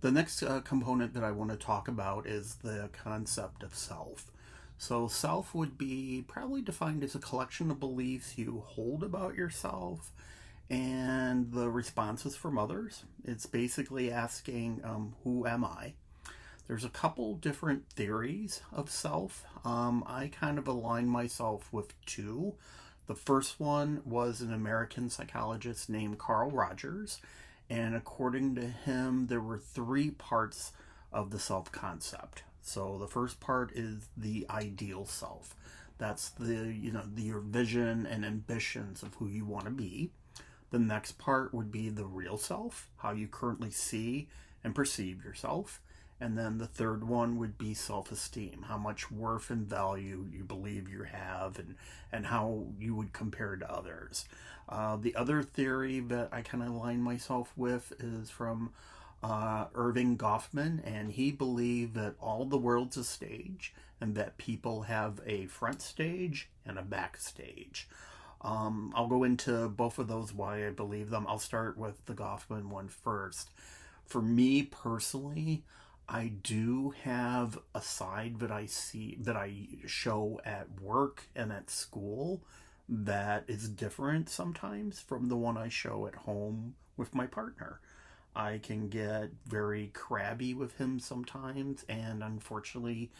The next component that I want to talk about is the concept of self. So, self would be probably defined as a collection of beliefs you hold about yourself and the responses from others. It's basically asking, who am I? There's a couple different theories of self. I kind of align myself with two. The first one was an American psychologist named Carl Rogers, and according to him, there were three parts of the self concept. So the first part is the ideal self. That's your vision and ambitions of who you want to be. The next part would be the real self, how you currently see and perceive yourself. And then the third one would be self esteem, how much worth and value you believe you have, and how you would compare to others. The other theory that I kind of align myself with is from Irving Goffman, and he believed that all the world's a stage and that people have a front stage and a backstage. I'll go into both of those why I believe them. I'll start with the Goffman one first. For me personally, I do have a side that I show at work and at school that is different sometimes from the one I show at home with my partner. I can get very crabby with him sometimes, and unfortunately,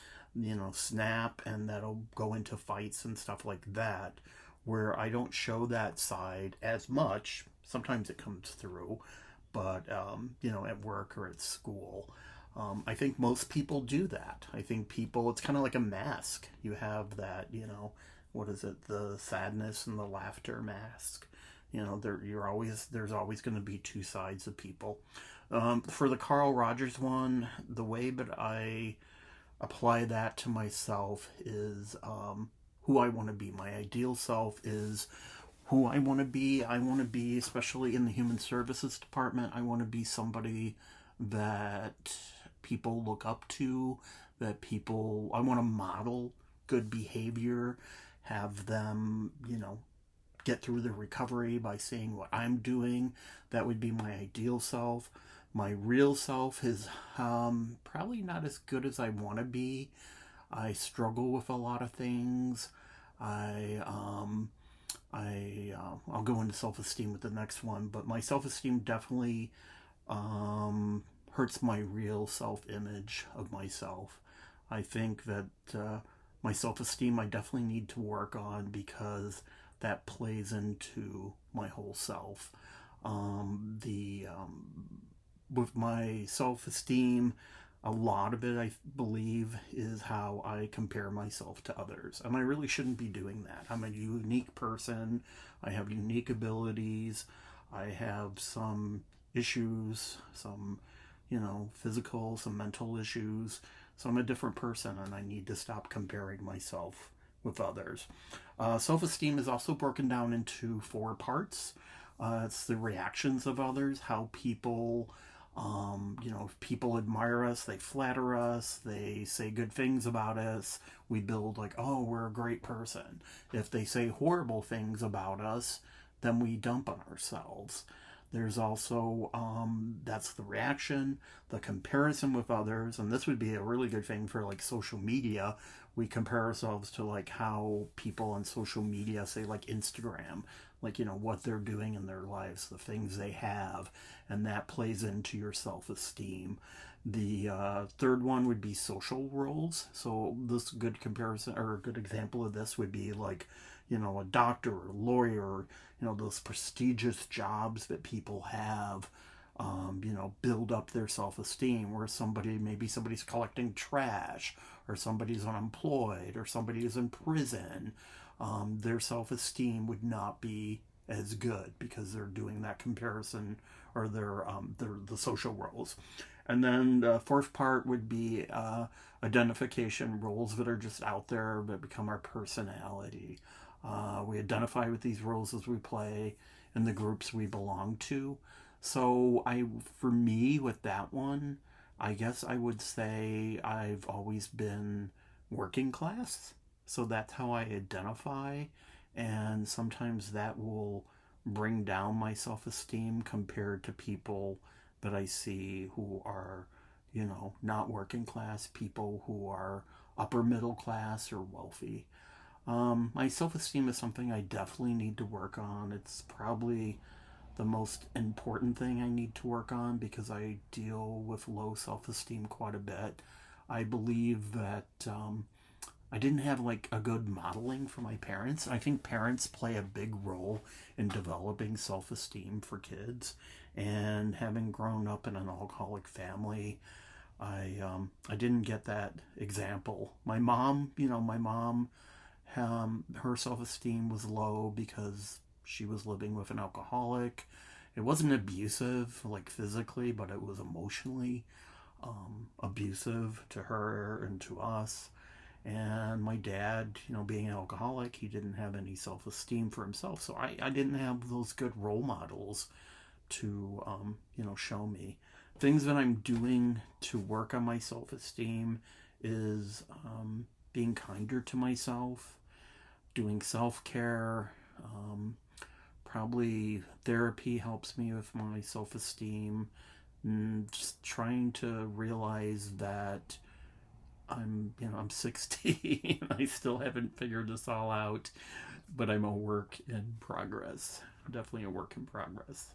snap, and that'll go into fights and stuff like that, where I don't show that side as much. Sometimes it comes through, but at work or at school. I think most people do that. I think people, it's kind of like a mask. You have that, what is it, the sadness and the laughter mask. There's always going to be two sides of people. For the Carl Rogers one, the way that I apply that to myself is who I want to be. My ideal self is who I want to be. I want to be, especially in the human services department, I want to be somebody that people look up to, I want to model good behavior, have them, get through their recovery by seeing what I'm doing. That would be my ideal self. My real self is probably not as good as I want to be. I struggle with a lot of things. I'll go into self-esteem with the next one, but my self-esteem definitely hurts my real self-image of myself. I think that my self-esteem I definitely need to work on because that plays into my whole self. The With my self-esteem, a lot of it I believe is how I compare myself to others, and I really shouldn't be doing that. I'm a unique person. I have unique abilities. I have some issues, some physical, some mental issues. So I'm a different person, and I need to stop comparing myself with others. Self esteem is also broken down into four parts. It's the reactions of others, how people, if people admire us, they flatter us, they say good things about us, we build like, oh, we're a great person. If they say horrible things about us, then we dump on ourselves. There's also, that's the reaction, the comparison with others, and this would be a really good thing for like social media. We compare ourselves to like how people on social media, say like Instagram, like, what they're doing in their lives, the things they have, and that plays into your self esteem. The third one would be social roles. So, this good comparison or a good example of this would be like, a doctor or lawyer, those prestigious jobs that people have, build up their self esteem. Where maybe somebody's collecting trash, or somebody's unemployed, or somebody is in prison, their self esteem would not be as good because they're doing that comparison, or they're the social roles. And then the fourth part would be identification, roles that are just out there that become our personality. We identify with these roles as we play in the groups we belong to. So for me, with that one, I guess I would say I've always been working class. So that's how I identify. And sometimes that will bring down my self esteem compared to people that I see who are, not working class people, who are upper middle class or wealthy. My self esteem is something I definitely need to work on. It's probably the most important thing I need to work on because I deal with low self esteem quite a bit. I believe that I didn't have like a good modeling for my parents. I think parents play a big role in developing self esteem for kids. And having grown up in an alcoholic family, I didn't get that example. My mom, her self esteem was low because she was living with an alcoholic. It wasn't abusive, like physically, but it was emotionally abusive to her and to us. And my dad, being an alcoholic, he didn't have any self esteem for himself. So I didn't have those good role models to, show me. Things that I'm doing to work on my self esteem is being kinder to myself, doing self care. Probably therapy helps me with my self esteem. Just trying to realize that I'm 60 and I still haven't figured this all out, but I'm a work in progress. Definitely a work in progress.